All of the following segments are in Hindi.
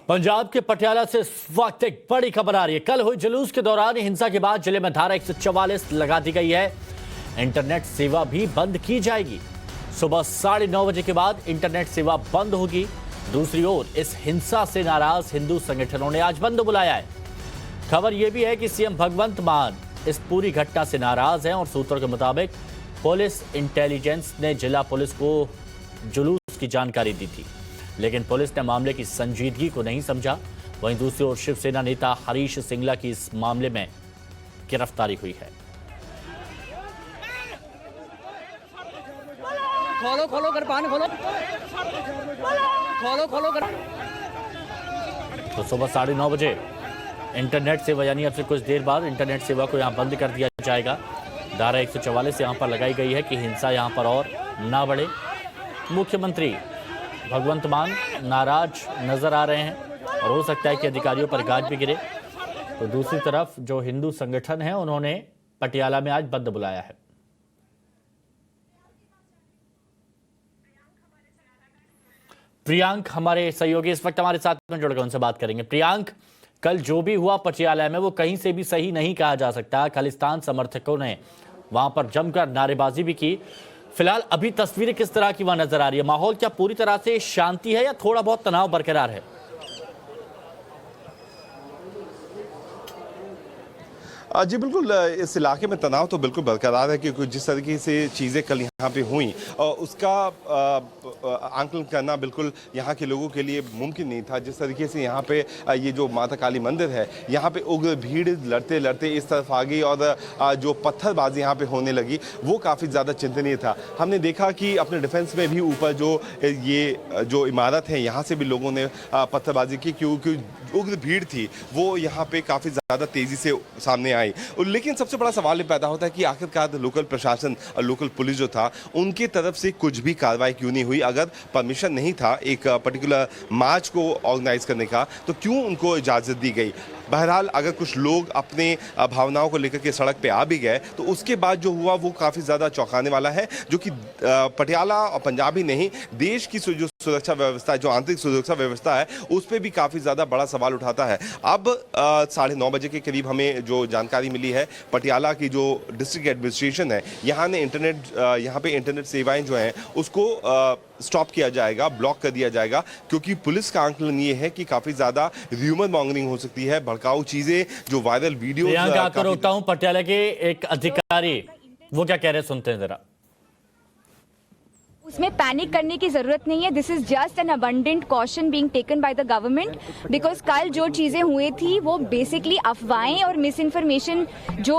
पंजाब के पटियाला से इस वक्त एक बड़ी खबर आ रही है। कल हुई जुलूस के दौरान हिंसा के बाद जिले में धारा 144 लगा दी गई है। इंटरनेट सेवा भी बंद की जाएगी। सुबह 9:30 बजे के बाद इंटरनेट सेवा बंद होगी। दूसरी ओर इस हिंसा से नाराज हिंदू संगठनों ने आज बंद बुलाया है। खबर यह भी है कि सीएम भगवंत मान इस पूरी घटना से नाराज हैं और सूत्रों के मुताबिक पुलिस इंटेलिजेंस ने जिला पुलिस को जुलूस की जानकारी दी थी, लेकिन पुलिस ने मामले की संजीदगी को नहीं समझा। वहीं दूसरी ओर शिवसेना नेता हरीश सिंगला की इस मामले में गिरफ्तारी हुई है। खोलो खोलो कृपान खोलो खोलो खोलो कर। तो सुबह 9:30 बजे इंटरनेट सेवा यानी अब से कुछ देर बाद इंटरनेट सेवा को यहां बंद कर दिया जाएगा। धारा 144 यहां पर लगाई गई है कि हिंसा यहां पर और ना बढ़े। मुख्यमंत्री भगवंत मान नाराज नजर आ रहे हैं और हो सकता है कि अधिकारियों पर गाज भी गिरे। तो दूसरी तरफ जो हिंदू संगठन है उन्होंने पटियाला में आज बंद बुलाया है। प्रियांक हमारे सहयोगी इस वक्त हमारे साथ में जुड़कर उनसे बात करेंगे। प्रियांक, कल जो भी हुआ पटियाला में वो कहीं से भी सही नहीं कहा जा सकता। खालिस्तान समर्थकों ने वहां पर जमकर नारेबाजी भी की। फिलहाल अभी तस्वीरें किस तरह की वहां नजर आ रही है? माहौल क्या पूरी तरह से शांति है या थोड़ा बहुत तनाव बरकरार है? जी बिल्कुल, इस इलाके में तनाव तो बिल्कुल बरकरार है, क्योंकि जिस तरीके से चीज़ें कल यहाँ पे हुई उसका आंकलन करना बिल्कुल यहाँ के लोगों के लिए मुमकिन नहीं था। जिस तरीके से यहाँ पे ये जो माता काली मंदिर है, यहाँ पे उग्र भीड़ लड़ते लड़ते इस तरफ आ गई और जो पत्थरबाजी यहाँ पे होने लगी वो काफ़ी ज़्यादा चिंतनीय था। हमने देखा कि अपने डिफेंस में भी ऊपर जो ये जो इमारत है यहाँ से भी लोगों ने पत्थरबाजी की, क्योंकि उग्र भीड़ थी वो यहाँ पे काफ़ी ज़्यादा तेज़ी से सामने आई। लेकिन सबसे बड़ा सवाल ये पैदा होता है कि आखिरकार लोकल प्रशासन और लोकल पुलिस जो था उनकी तरफ से कुछ भी कार्रवाई क्यों नहीं हुई। अगर परमिशन नहीं था एक पर्टिकुलर मार्च को ऑर्गेनाइज करने का, तो क्यों उनको इजाज़त दी गई? बहरहाल अगर कुछ लोग अपने भावनाओं को लेकर के सड़क पे आ भी गए तो उसके बाद जो हुआ वो काफ़ी ज़्यादा चौंकाने वाला है, जो कि पटियाला और पंजाब ही नहीं, देश की जो सुरक्षा व्यवस्था है, जो आंतरिक सुरक्षा व्यवस्था है, उस पर भी काफ़ी ज़्यादा बड़ा सवाल उठाता है। अब 9:30 बजे के करीब हमें जो जानकारी मिली है, पटियाला की जो डिस्ट्रिक्ट एडमिनिस्ट्रेशन है यहाँ ने यहाँ पे इंटरनेट सेवाएं जो हैं उसको स्टॉप किया जाएगा, ब्लॉक कर दिया जाएगा, क्योंकि पुलिस का आंकलन ये है कि काफ़ी ज़्यादा र्यूमर मॉन्गरिंग हो सकती है, भड़काऊ चीज़ें, जो वायरल वीडियो। रोकता हूं, पटियाला के एक अधिकारी वो क्या कह रहे हैं, सुनते हैं जरा। उसमें पैनिक करने की जरूरत नहीं है। This is just an abundant caution being taken by the government, because कल जो चीजें हुई थी वो बेसिकली अफवाहें और मिस इन्फॉर्मेशन जो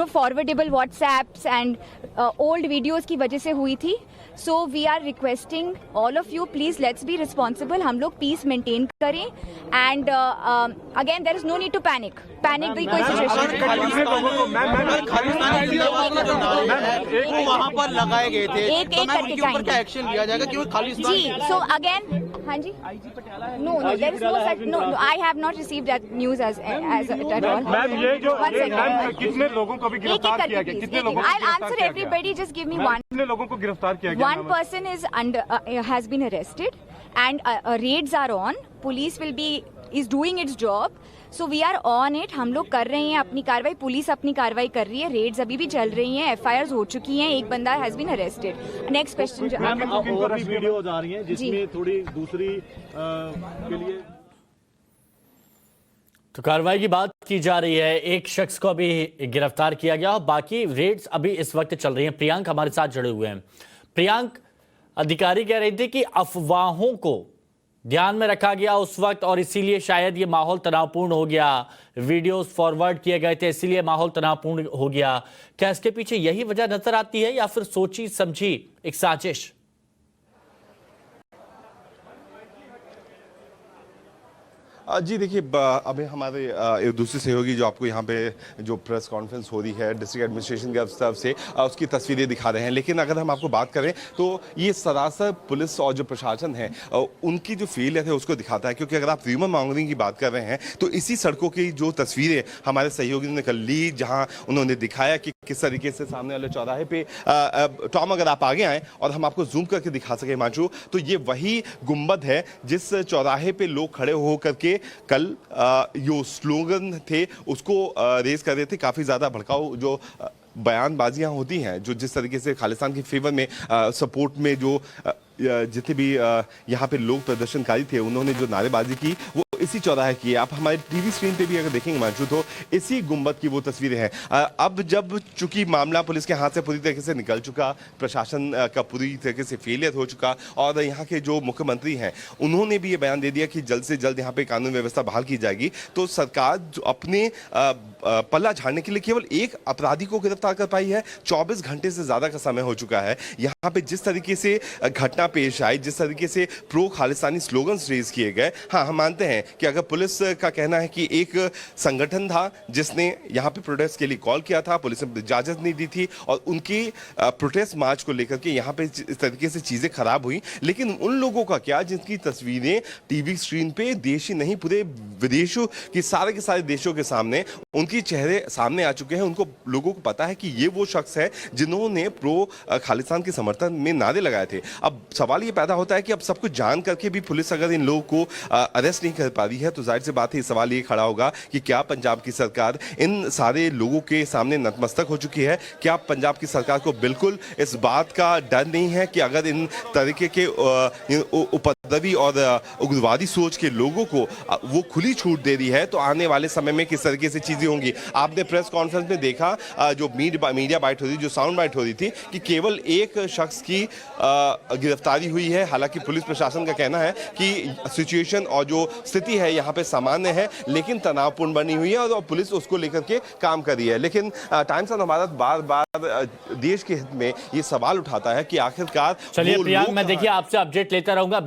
forwardable WhatsApps and old videos की वजह से हुई थी। So we are requesting all of you, please let's be responsible, हम लोग पीस मेंटेन करें and again there is no need to panic की कोई सिचुएशन। वहाँ पर लगाए गए थे, एक करके क्या एक्शन लिया जाएगा? क्योंकि खालिस्तान जी, सो अगेन, हाँ जी, no there is no such, no I have not received that news as at all. Ma'am ये जो कितने लोगों को भी गिरफ्तार किया गया? कितने लोगों को? I answer everybody, just give me one. कितने लोगों को गिरफ्तार किया गया? One person is has been arrested and raids are on. Police is doing its job. So we are on it. हम लोग कर रहे हैं अपनी कार्रवाई, पुलिस अपनी कार्रवाई कर रही है, रेड्स अभी भी चल रही हैं, FIRs हो चुकी हैं, एक बंदा has been arrested. Next question. और भी वीडियोज आ रही हैं जिसमें थोड़ी दूसरी के लिए तो कार्रवाई की बात की जा रही है। एक शख्स को अभी गिरफ्तार किया गया और बाकी रेड्स अभी इस वक्त चल रही हैं। प्रियांक हमारे साथ जुड़े हुए हैं। प्रियांक, अधिकारी कह रहे थे कि अफवाहों को ध्यान में रखा गया उस वक्त और इसीलिए शायद ये माहौल तनावपूर्ण हो गया, वीडियोस फॉरवर्ड किए गए थे इसीलिए माहौल तनावपूर्ण हो गया। क्या इसके पीछे यही वजह नजर आती है या फिर सोची समझी एक साजिश? जी देखिए, अभी हमारे एक दूसरे सहयोगी जो आपको यहाँ पे जो प्रेस कॉन्फ्रेंस हो रही है डिस्ट्रिक्ट एडमिनिस्ट्रेशन की तरफ से, उसकी तस्वीरें दिखा रहे हैं। लेकिन अगर हम आपको बात करें तो ये सरासर पुलिस और जो प्रशासन है उनकी जो फेलियर है उसको दिखाता है, क्योंकि अगर आप र्यूमर मॉन्गरिंग की बात कर रहे हैं तो इसी सड़कों की जो तस्वीरें हमारे सहयोगी ने कल ली, जहाँ उन्होंने दिखाया कि किस तरीके से सामने वाले चौराहे पे टॉम अगर आप आगे आए और हम आपको जूम करके दिखा सके हिमांशु, तो ये वही गुंबद है जिस चौराहे पे लोग खड़े हो करके कल जो स्लोगन थे उसको रेज कर रहे थे। काफी ज्यादा भड़काऊ जो बयानबाजियां होती हैं, जो जिस तरीके से खालिस्तान के फेवर में सपोर्ट में जो जितने भी यहाँ पे लोग प्रदर्शनकारी थे उन्होंने जो नारेबाजी की वो इसी चौराहे की है। आप हमारे टीवी स्क्रीन पे भी अगर देखेंगे हिमांशु तो इसी गुंबद की वो तस्वीरें हैं। अब जब चूंकि मामला पुलिस के हाथ से पूरी तरीके से निकल चुका, प्रशासन का पूरी तरीके से फेलियर हो चुका और यहाँ के जो मुख्यमंत्री हैं उन्होंने भी ये बयान दे दिया कि जल्द से जल्द यहाँ पे कानून व्यवस्था बहाल की जाएगी, तो सरकार जो अपने पल्ला झाड़ने के लिए केवल एक अपराधी को गिरफ्तार कर पाई है। 24 घंटे से ज्यादा का समय हो चुका है। यहाँ पे जिस तरीके से घटना पेश आई, जिस तरीके से प्रो खालिस्तानी स्लोगन्स रेज किए गए, हाँ हम मानते हैं कि अगर पुलिस का कहना है कि एक संगठन था जिसने यहाँ पे प्रोटेस्ट के लिए कॉल किया था, पुलिस ने इजाजत नहीं दी थी और उनकी प्रोटेस्ट मार्च को लेकर के यहाँ पे इस तरीके से चीजें खराब हुई, लेकिन उन लोगों का क्या जिनकी तस्वीरें टीवी स्क्रीन पे देश ही नहीं पूरे विदेशों के सारे देशों के सामने उनके चेहरे सामने आ चुके हैं। उनको लोगों को पता है कि ये वो शख्स है जिन्होंने प्रो खालिस्तान के समर्थन में नारे लगाए थे। अब सवाल ये पैदा होता है कि अब सब कुछ जान करके भी पुलिस अगर इन लोगों को अरेस्ट नहीं कर पा रही है तो जाहिर सी बात है सवाल ये खड़ा होगा कि क्या पंजाब की सरकार इन सारे लोगों के सामने नतमस्तक हो चुकी है? क्या पंजाब की सरकार को बिल्कुल इस बात का डर नहीं है कि अगर इन तरीके के उपद्रवी और उग्रवादी सोच के लोगों को वो खुली छूट दे रही है तो आने वाले समय में किस तरीके से चीजें होंगी? आपने प्रेस कॉन्फ्रेंस में देखा जो मीडिया बाइट हो रही, जो साउंड बाइट हो रही थी कि केवल एक शख्स की गिरफ्तारी हुई है। हालांकि पुलिस प्रशासन का कहना है कि सिचुएशन और जो स्थिति है यहाँ पे सामान्य है लेकिन तनावपूर्ण बनी हुई है और पुलिस उसको लेकर के काम कर रही है। लेकिन टाइम्स ऑफ भारत बार बार देश के हित में ये सवाल उठाता है कि आखिरकार चलिए प्रियांक, मैं देखिए आपसे अपडेट लेता रहूंगा।